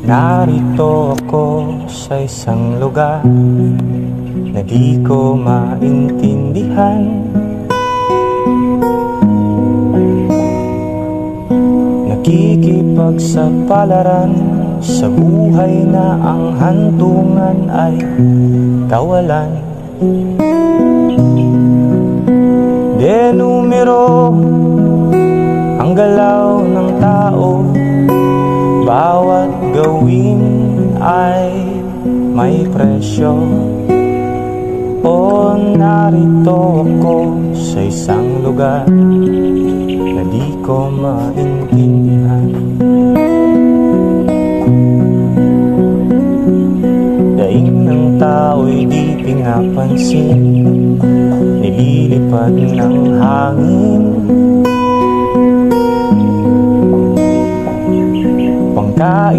Narito ako sa isang lugar na di ko maintindihan. Nakikipagsapalaran sa buhay na ang hantungan ay kawalan. De numero ang galaw ng tao, bawat gawin ay may presyo. O narito ako sa isang lugar na di ko maintindihan. Daing ng tao'y di pinapansin, nililipad ng hangin. Pangkain